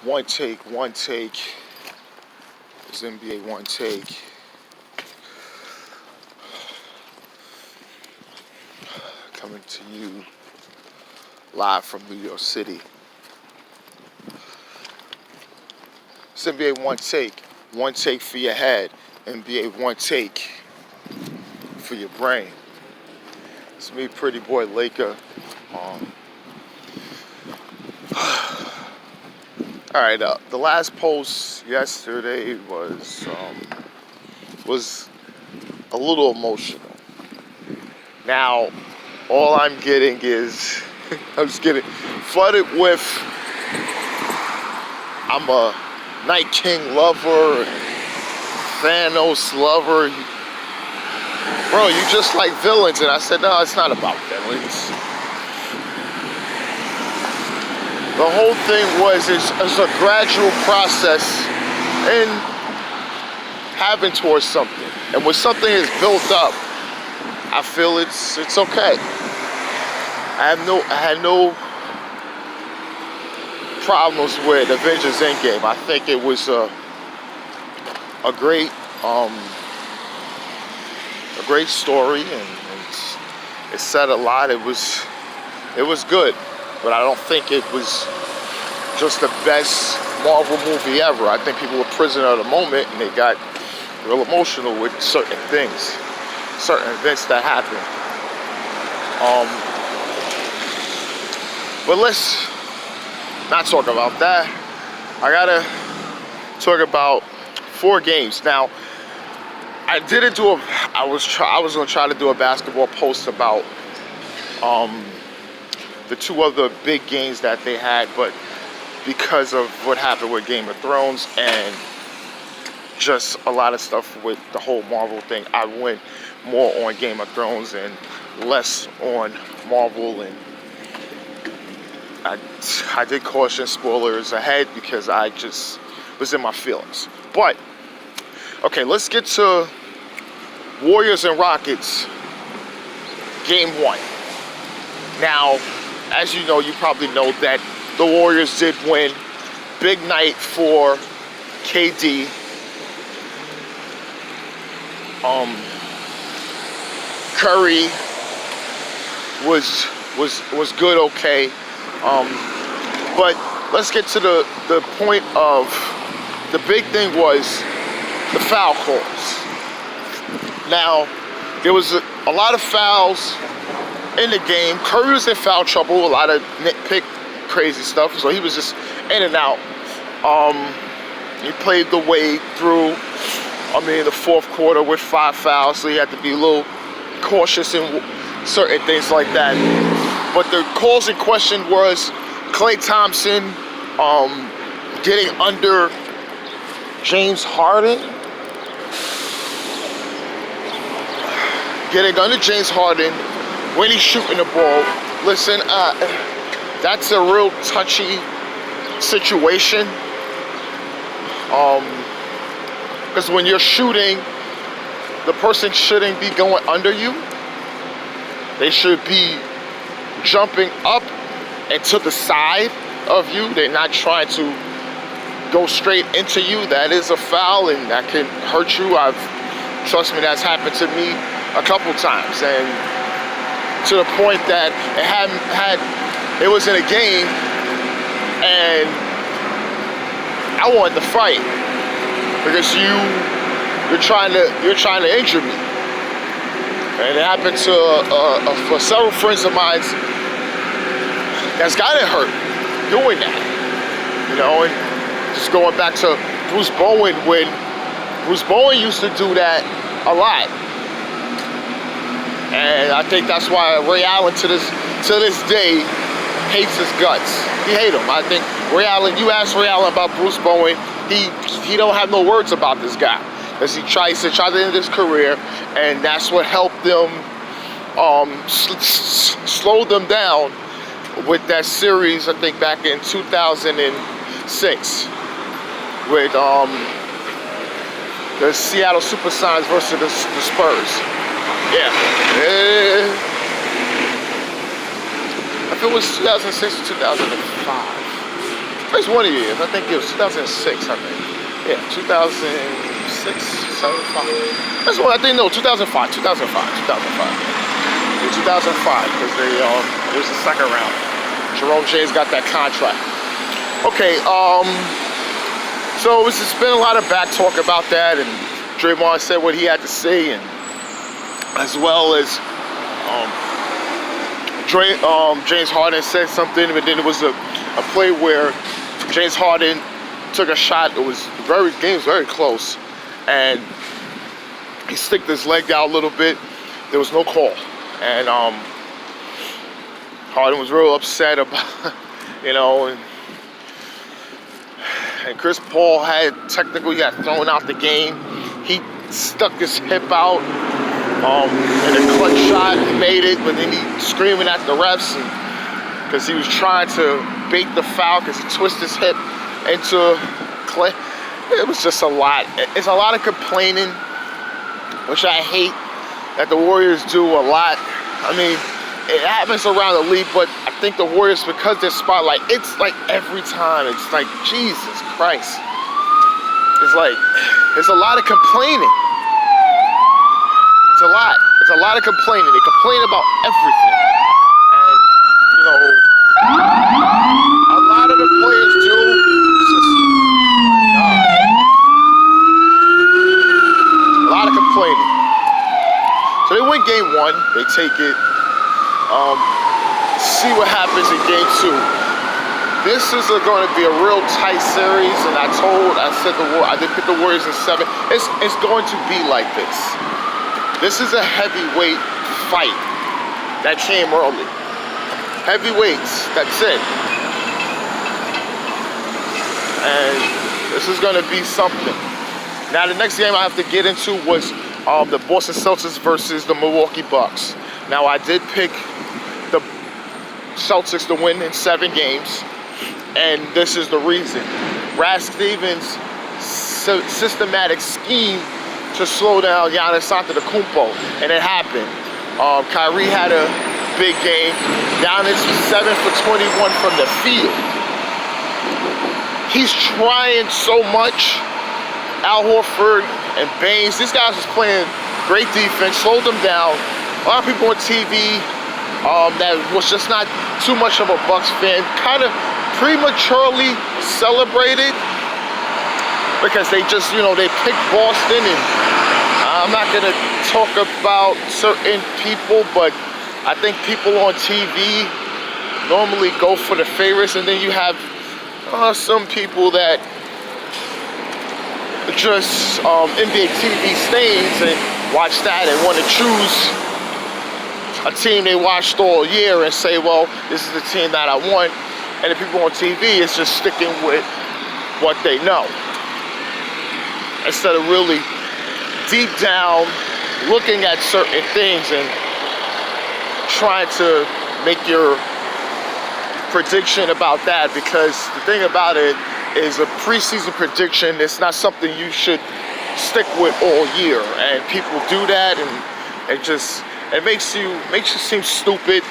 One take. It's NBA One Take. Coming to you live from New York City. It's NBA One Take. One take for your head. NBA One Take for your brain. It's me, Pretty Boy Laker. Alright, the last post yesterday was a little emotional. Now, all I'm getting is, I'm just getting flooded with, I'm a Night King lover, Thanos lover. Bro, you just like villains. And I said, no, it's not about villains. The whole thing was, it's a gradual process in having towards something. And when something is built up, I feel it's okay. I had no problems with Avengers Endgame. I think it was a great story, and it said a lot. It was good, but I don't think it was just the best Marvel movie ever. I think people were prisoner of the moment, and they got real emotional with certain things, certain events that happened. But let's not talk about that. I gotta talk about 4 games. Now, I didn't do I was gonna try to do a basketball post about the 2 other big games that they had, but because of what happened with Game of Thrones and just a lot of stuff with the whole Marvel thing, I went more on Game of Thrones and less on Marvel, and I did caution spoilers ahead because I just was in my feelings. But okay, let's get to Warriors and Rockets, Game 1. Now, as you know, you probably know that the Warriors did win. Big night for KD. Curry was good, okay. But let's get to the point of the big thing was the foul calls. Now, there was a lot of fouls in the game. Curry was in foul trouble, a lot of nitpick, crazy stuff, so he was just in and out. He played the way through, the 4th quarter with 5 fouls, so he had to be a little cautious in certain things like that. But the calls in question was Klay Thompson getting under James Harden. Getting under James Harden when he's shooting the ball. Listen, that's a real touchy situation. Because when you're shooting, the person shouldn't be going under you. They should be jumping up and to the side of you. They're not trying to go straight into you. That is a foul, and that can hurt you. Trust me, that's happened to me a couple times, and to the point that it was in a game, and I wanted to fight because you're trying to injure me, and it happened to for several friends of mine that's gotten hurt doing that, and just going back to Bruce Bowen, when Bruce Bowen used to do that a lot. And I think that's why Ray Allen to this day hates his guts. He hates him. I think Ray Allen, you ask Ray Allen about Bruce Bowen, he don't have no words about this guy. Because he tried to end his career, and that's what helped them slow them down with that series, I think back in 2006 with the Seattle Supersonics versus the Spurs. Yeah. I feel it was 2006 or 2005. It's one of the years. I think it was 2006, I think. Yeah, 2006, 2005. That's what I think, no, 2005. Yeah, 2005, because it was the second round. Jerome James got that contract. Okay, so it's just been a lot of back talk about that, and Draymond said what he had to say, and as well as James Harden said something, but then it was a play where James Harden took a shot. It was game was very close, and he sticked his leg out a little bit. There was no call, and Harden was real upset about, and Chris Paul technically got thrown out the game. He stuck his hip out, and a clutch shot, he made it, but then he screaming at the refs because he was trying to bait the foul because he twisted his hip into clay. It was just a lot. It's a lot of complaining, which I hate that the Warriors do a lot. I mean, it happens around the league, but I think the Warriors, because they're spotlight, it's like every time, it's like, Jesus Christ. It's like, there's a lot of complaining. It's a lot. It's a lot of complaining. They complain about everything. And, a lot of the players do. It's just, a lot of complaining. So they win game one. They take it. See what happens in game two. This is going to be a real tight series, and I did pick the Warriors in 7. It's going to be like this. This is a heavyweight fight that came early. Heavyweights, that's it. And this is going to be something. Now the next game I have to get into was the Boston Celtics versus the Milwaukee Bucks. Now I did pick the Celtics to win in 7 games, and this is the reason. Brad Stevens' systematic scheme to slow down Giannis Antetokounmpo, and it happened. Kyrie had a big game. Giannis was 7 for 21 from the field. He's trying so much. Al Horford and Baines, these guys was playing great defense, slowed them down. A lot of people on TV that was just not too much of a Bucks fan kind of prematurely celebrated because they just, they picked Boston, and I'm not going to talk about certain people, but I think people on TV normally go for the favorites, and then you have some people that just NBA TV stains and watch that and want to choose a team they watched all year and say, well, this is the team that I want. And the people on TV is just sticking with what they know, instead of really deep down looking at certain things and trying to make your prediction about that. Because the thing about it is, a preseason prediction, it's not something you should stick with all year, and people do that, and it makes you seem stupid.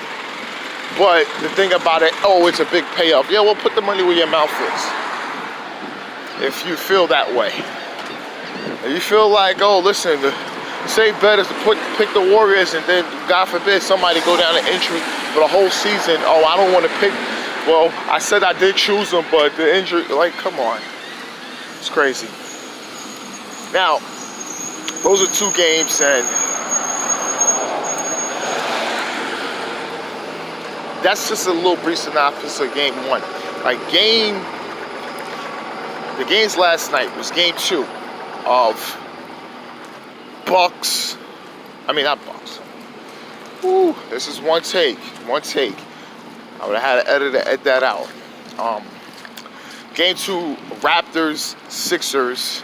But the thing about it, it's a big payoff. Yeah, well, put the money where your mouth is. If you feel that way, if you feel like, listen, the safe bet is to pick the Warriors, and then God forbid somebody go down to injury for the whole season. I don't want to pick. Well, I said I did choose them, but the injury, come on. It's crazy. Now, those are 2 games, and that's just a little brief synopsis of game 1. The games last night was game 2 of Bucks. Not Bucks. This is one take. I would have had an editor edit that out. Game 2, Raptors, Sixers.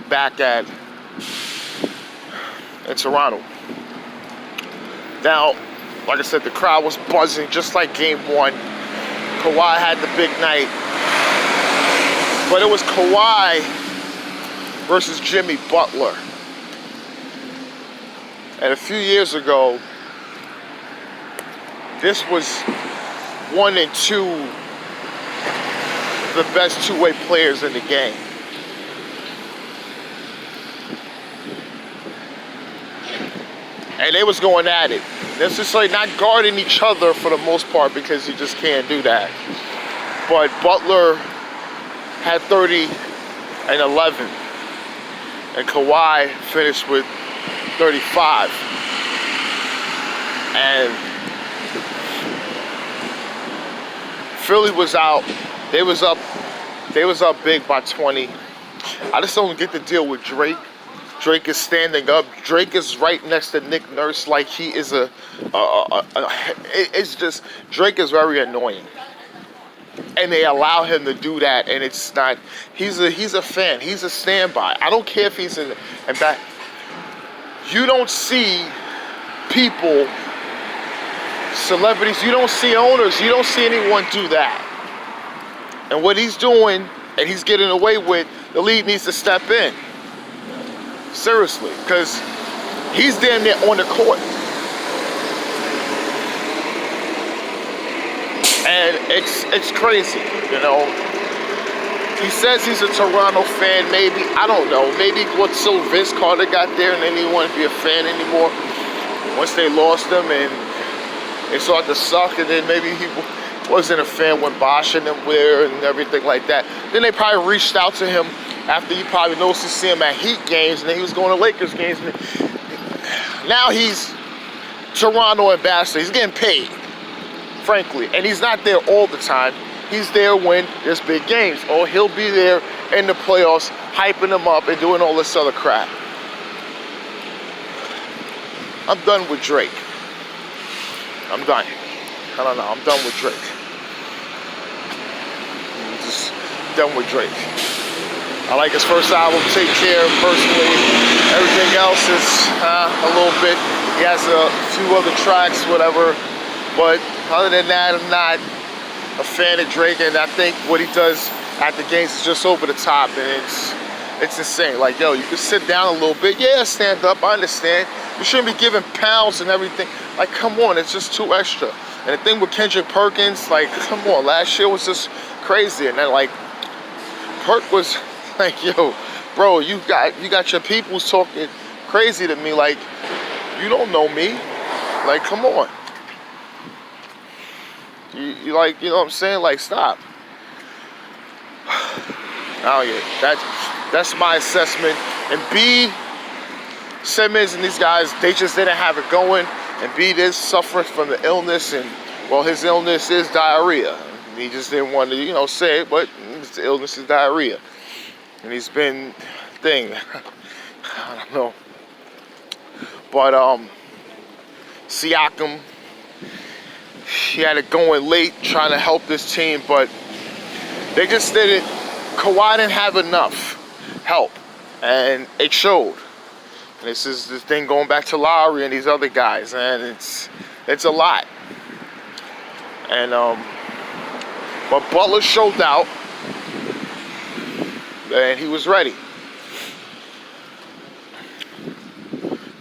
Back in Toronto. Now, like I said, the crowd was buzzing just like game 1. Kawhi had the big night. But it was Kawhi versus Jimmy Butler. And a few years ago, this was 1 and 2 the best two-way players in the game. And they was going at it. It's just like not guarding each other for the most part because you just can't do that. But Butler had 30 and 11. And Kawhi finished with 35. And Philly was out. They was up big by 20. I just don't get to deal with Drake. Drake is standing up. Drake is right next to Nick Nurse like he is it's just, Drake is very annoying. And they allow him to do that, and it's not, he's a fan. He's a standby. I don't care if he's in back. You don't see people, celebrities, you don't see owners, you don't see anyone do that. And what he's doing, and he's getting away with, the league needs to step in. Seriously, because he's damn near on the court. And it's crazy, you know. He says he's a Toronto fan, maybe. I don't know. Maybe until Vince Carter got there and then he didn't want to be a fan anymore. Once they lost him and it started to suck, and then maybe he wasn't a fan when Bosh and them were and everything like that. Then they probably reached out to him after you probably noticed to see him at Heat games, and then he was going to Lakers games. And now he's Toronto ambassador. He's getting paid, frankly, and he's not there all the time. He's there when there's big games, or he'll be there in the playoffs, hyping them up and doing all this other crap. I'm done with Drake. I'm done. I don't know. I'm done with Drake. I'm just done with Drake. I like his first album, Take Care, personally. Everything else is a little bit. He has a few other tracks, whatever. But other than that, I'm not a fan of Drake. And I think what he does at the games is just over the top. And it's insane. Like, yo, you can sit down a little bit. Yeah, stand up. I understand. You shouldn't be giving pounds and everything. Like, come on. It's just too extra. And the thing with Kendrick Perkins, like, come on. Last year was just crazy. And then, like, Perk was... like, yo, bro, you got your peoples talking crazy to me. Like, you don't know me. Like, come on. You like, you know what I'm saying? Like, stop. Oh yeah, that's my assessment. And B, Simmons and these guys, they just didn't have it going. And B, they're suffering from the illness, and well, his illness is diarrhea. He just didn't want to, you know, say it, but his illness is diarrhea. And he's been I don't know. But Siakam, he had it going late trying to help this team, but they just didn't. Kawhi didn't have enough help, and it showed. And this is the thing going back to Lowry and these other guys, and it's a lot. And but Butler showed out. And he was ready.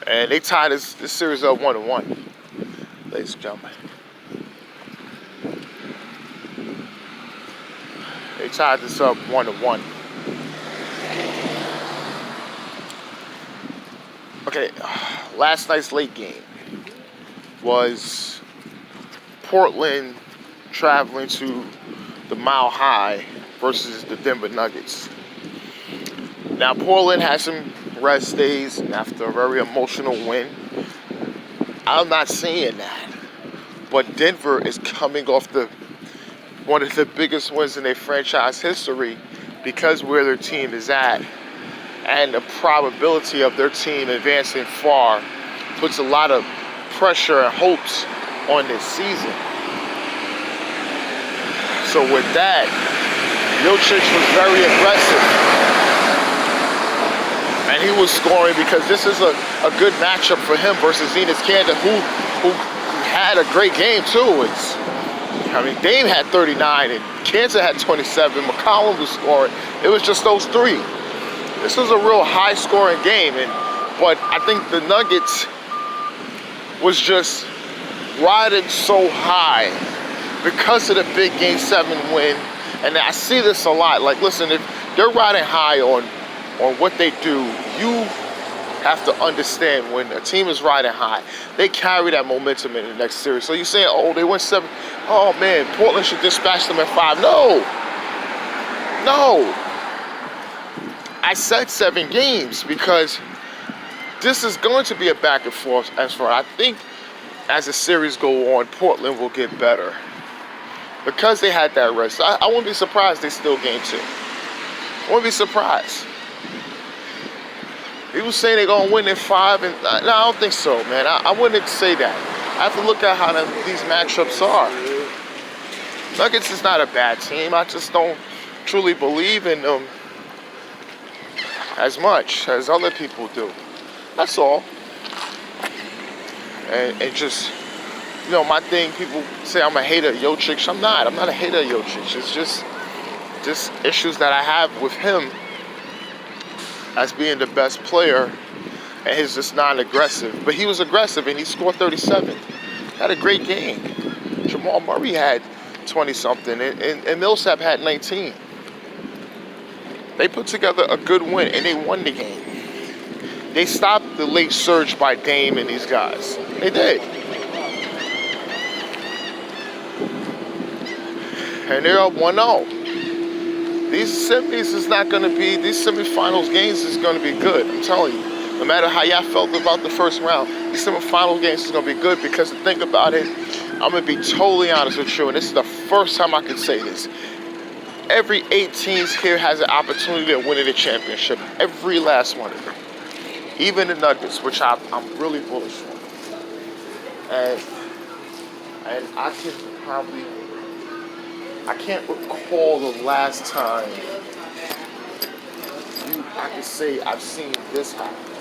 And they tied this series up 1-1, ladies and gentlemen. They tied this up 1-1. Okay, last night's late game was Portland traveling to the Mile High versus the Denver Nuggets. Now, Portland has some rest days after a very emotional win. I'm not saying that. But Denver is coming off one of the biggest wins in their franchise history because where their team is at. And the probability of their team advancing far puts a lot of pressure and hopes on this season. So with that, Milicic was very aggressive. And he was scoring because this is a good matchup for him versus Enes Kanter, who had a great game too. Dame had 39 and Kanter had 27. McCollum was scoring. It was just those three. This was a real high-scoring game, but I think the Nuggets was just riding so high because of the big Game 7 win, and I see this a lot. Like, listen, if they're riding high on what they do, you have to understand when a team is riding high, they carry that momentum in the next series. So you're saying, oh, they went 7. Oh, man, Portland should dispatch them at 5. No. I said 7 games because this is going to be a back and forth as far. I think as the series go on, Portland will get better because they had that rest. I wouldn't be surprised they still game 2. I wouldn't be surprised. People saying they're going to win in 5, and no, I don't think so, man. I wouldn't say that. I have to look at how these matchups are. Nuggets is not a bad team. I just don't truly believe in them as much as other people do. That's all. And just, my thing, people say I'm a hater of Jokic. I'm not a hater of Jokic. It's just issues that I have with him as being the best player, and he's just non-aggressive. But he was aggressive, and he scored 37. Had a great game. Jamal Murray had 20-something, and Millsap had 19. They put together a good win, and they won the game. They stopped the late surge by Dame and these guys. They did. And they're up 1-0. These semifinals games is going to be good. I'm telling you. No matter how y'all felt about the first round, these semifinal games is going to be good because to think about it, I'm going to be totally honest with you, and this is the first time I can say this. Every 8 teams here has an opportunity to win the championship. Every last one of them. Even the Nuggets, which I'm really bullish on. And I can't recall the last time I can say I've seen this happen.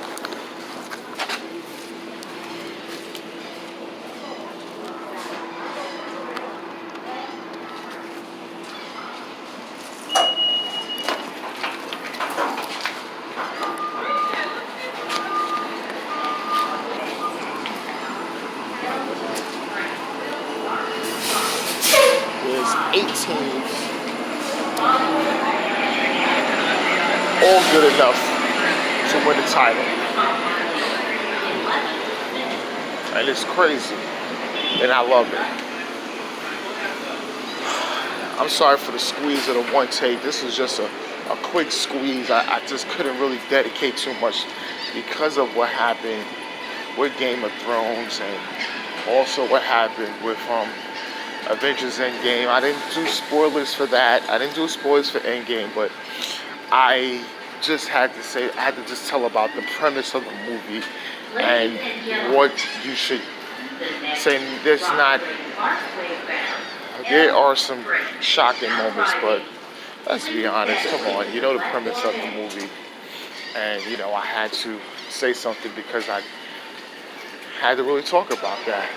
There's 8 teams, all good enough to win the title. And it's crazy, and I love it. I'm sorry for the squeeze of the Onetake. This was just a quick squeeze. I just couldn't really dedicate too much because of what happened with Game of Thrones and also what happened with Avengers Endgame. I didn't do spoilers for that. I didn't do spoilers for Endgame, but I just had to just tell about the premise of the movie and what you should say. There are some shocking moments, but let's be honest, come on, you know the premise of the movie. And, I had to say something because I had to really talk about that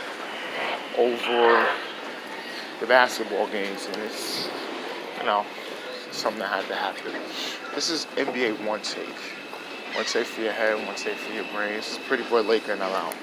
over the basketball games, and it's, something that had to happen. This is NBA Onetake. Onetake for your head, Onetake for your brains. It's Pretty Boy Laker, and I'm out.